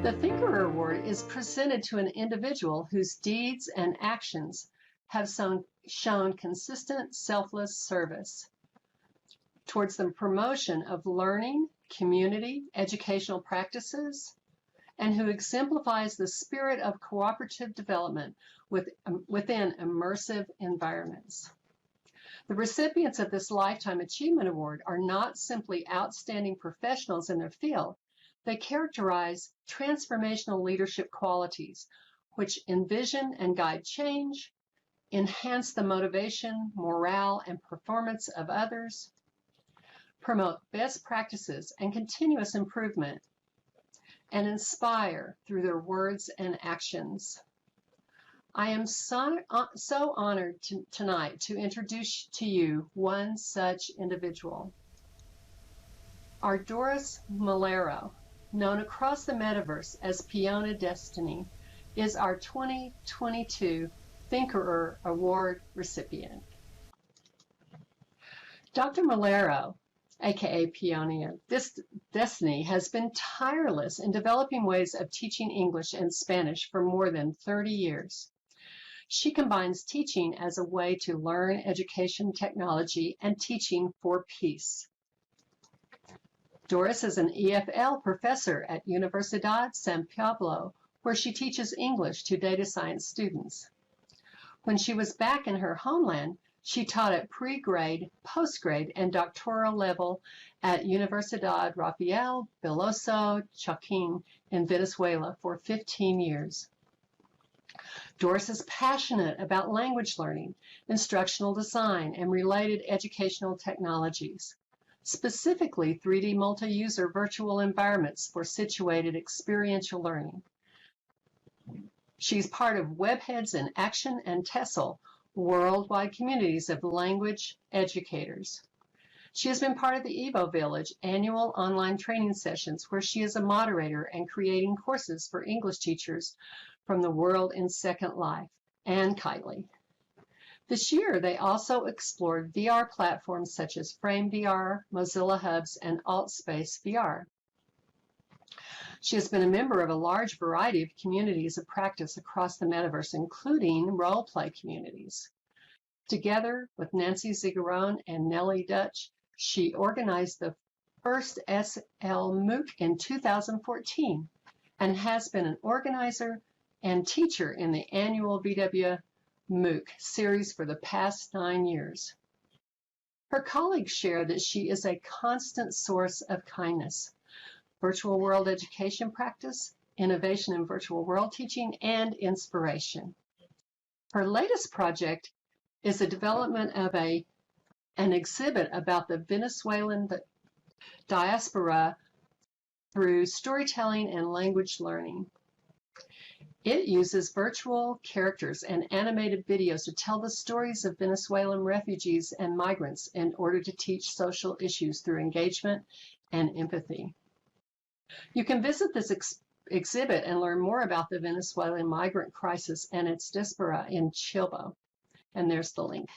The Thinkerer Award is presented to an individual whose deeds and actions have shown consistent, selfless service towards the promotion of learning, community, educational practices, and who exemplifies the spirit of cooperative development within immersive environments. The recipients of this Lifetime Achievement Award are not simply outstanding professionals in their field. They characterize transformational leadership qualities, which envision and guide change, enhance the motivation, morale, and performance of others, promote best practices and continuous improvement, and inspire through their words and actions. I am so honored tonight to introduce to you one such individual. Our Doris Molero, known across the metaverse as Pionia Destiny, is our 2022 Thinkerer Award recipient. Dr. Molero, a.k.a. Pionia Destiny, has been tireless in developing ways of teaching English and Spanish for more than 30 years. She combines teaching as a way to learn education technology and teaching for peace. Doris is an EFL professor at Universidad San Pablo, where she teaches English to data science students. When she was back in her homeland, she taught at pre-grade, post-grade, and doctoral level at Universidad Rafael Veloso Chacín in Venezuela for 15 years. Doris is passionate about language learning, instructional design, and related educational technologies, specifically 3D multi-user virtual environments for situated experiential learning. She's part of Webheads in Action and TESOL, worldwide communities of language educators. She has been part of the Evo Village annual online training sessions where she is a moderator and creating courses for English teachers from the World in Second Life and Kitely. This year, they also explored VR platforms such as Frame VR, Mozilla Hubs, and AltSpace VR. She has been a member of a large variety of communities of practice across the metaverse, including role-play communities. Together with Nancy Zigarone and Nellie Dutch, she organized the first SL MOOC in 2014 and has been an organizer and teacher in the annual VW MOOC series for the past 9 years. Her colleagues share that she is a constant source of kindness, virtual world education practice, innovation in virtual world teaching, and inspiration. Her latest project is the development of an exhibit about the Venezuelan diaspora through storytelling and language learning. It uses virtual characters and animated videos to tell the stories of Venezuelan refugees and migrants in order to teach social issues through engagement and empathy. You can visit this exhibit and learn more about the Venezuelan migrant crisis and its diaspora in Chilbo. And there's the link.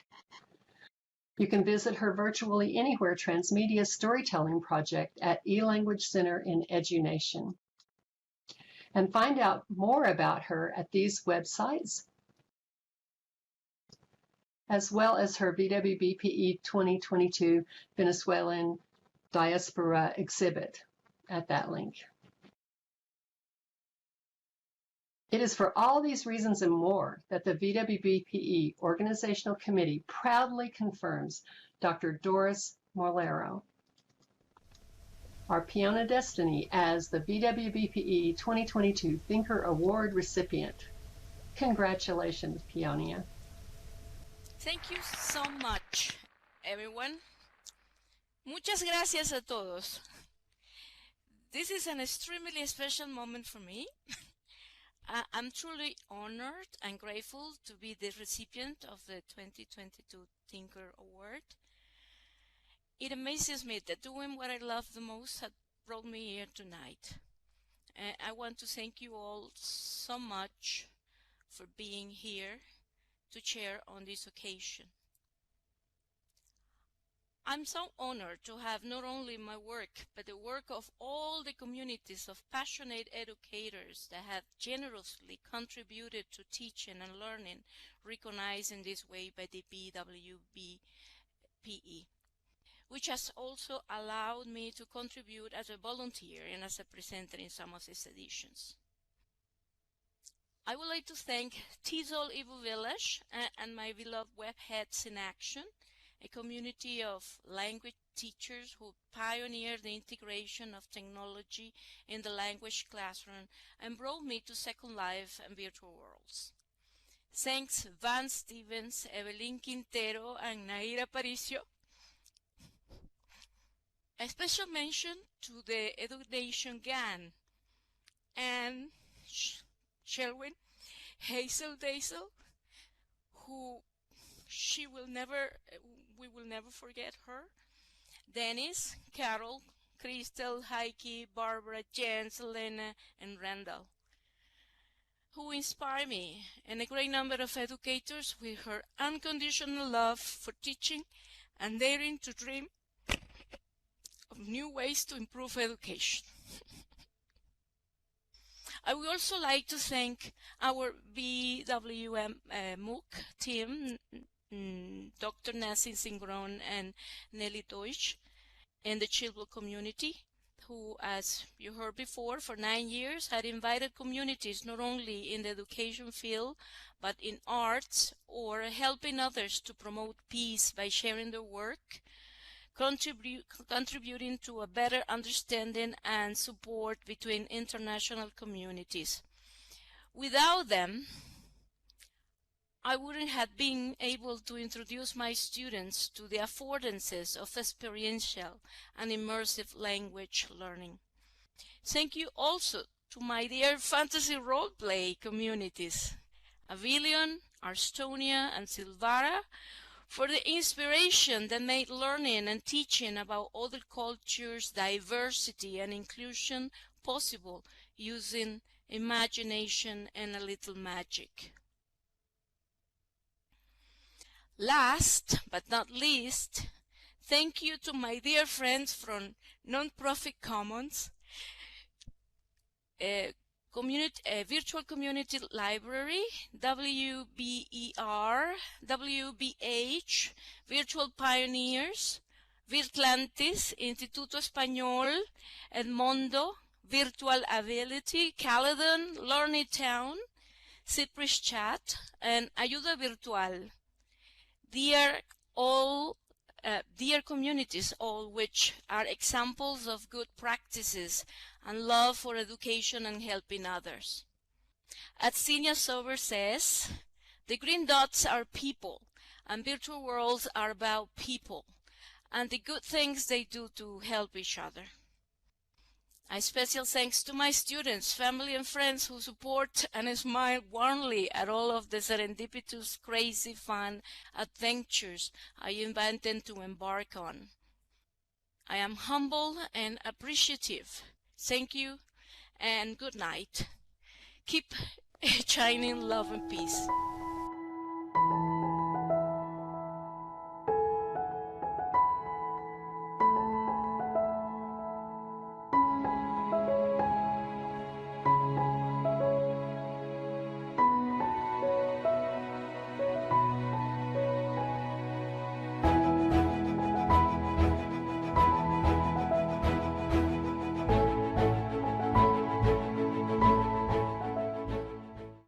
You can visit her Virtually Anywhere Transmedia Storytelling Project at eLanguage Center in EduNation. And find out more about her at these websites, as well as her VWBPE 2022 Venezuelan Diaspora exhibit at that link. It is for all these reasons and more that the VWBPE Organizational Committee proudly confirms Dr. Doris Molero, our Pionia Destiny, as the VWBPE 2022 Thinker Award recipient. Congratulations, Pionia. Thank you so much, everyone. Muchas gracias a todos. This is an extremely special moment for me. I'm truly honored and grateful to be the recipient of the 2022 Thinker Award. It amazes me that doing what I love the most had brought me here tonight. I want to thank you all so much for being here to share on this occasion. I'm so honored to have not only my work, but the work of all the communities of passionate educators that have generously contributed to teaching and learning, recognized in this way by the VWBPE, which has also allowed me to contribute as a volunteer and as a presenter in some of these editions. I would like to thank TESOL Evo Village and my beloved Webheads in Action, a community of language teachers who pioneered the integration of technology in the language classroom and brought me to Second Life and virtual worlds. Thanks Van Stevens, Evelyn Quintero, and Naira Aparicio. A special mention to the Education Gang and Shelwyn, Hazel Daisel, who we will never forget her, Dennis, Carol, Crystal, Heike, Barbara, Jen, Selena, and Randall, who inspire me and a great number of educators with her unconditional love for teaching and daring to dream of new ways to improve education. I would also like to thank our VWM MOOC team, Dr. Nassim Singron and Nelly Deutsch, and the Chilwell community, who, as you heard before, for 9 years had invited communities not only in the education field, but in arts, or helping others to promote peace by sharing their work, contributing to a better understanding and support between international communities. Without them, I wouldn't have been able to introduce my students to the affordances of experiential and immersive language learning. Thank you also to my dear fantasy roleplay communities, Avilion, Arstonia, and Silvara, for the inspiration that made learning and teaching about other cultures, diversity, and inclusion possible using imagination and a little magic. Last but not least, thank you to my dear friends from Nonprofit Commons, Virtual Community Library, WBER, WBH, Virtual Pioneers, Virtlantis, Instituto Español, Edmondo, Virtual Ability, Caledon, Learning Town, Cypress Chat, and Ayuda Virtual. Dear communities, all which are examples of good practices and love for education and helping others. As Sinia Sober says, the green dots are people, and virtual worlds are about people, and the good things they do to help each other. A special thanks to my students, family, and friends who support and smile warmly at all of the serendipitous, crazy, fun adventures I invite them to embark on. I am humble and appreciative. Thank you and good night. Keep shining love and peace.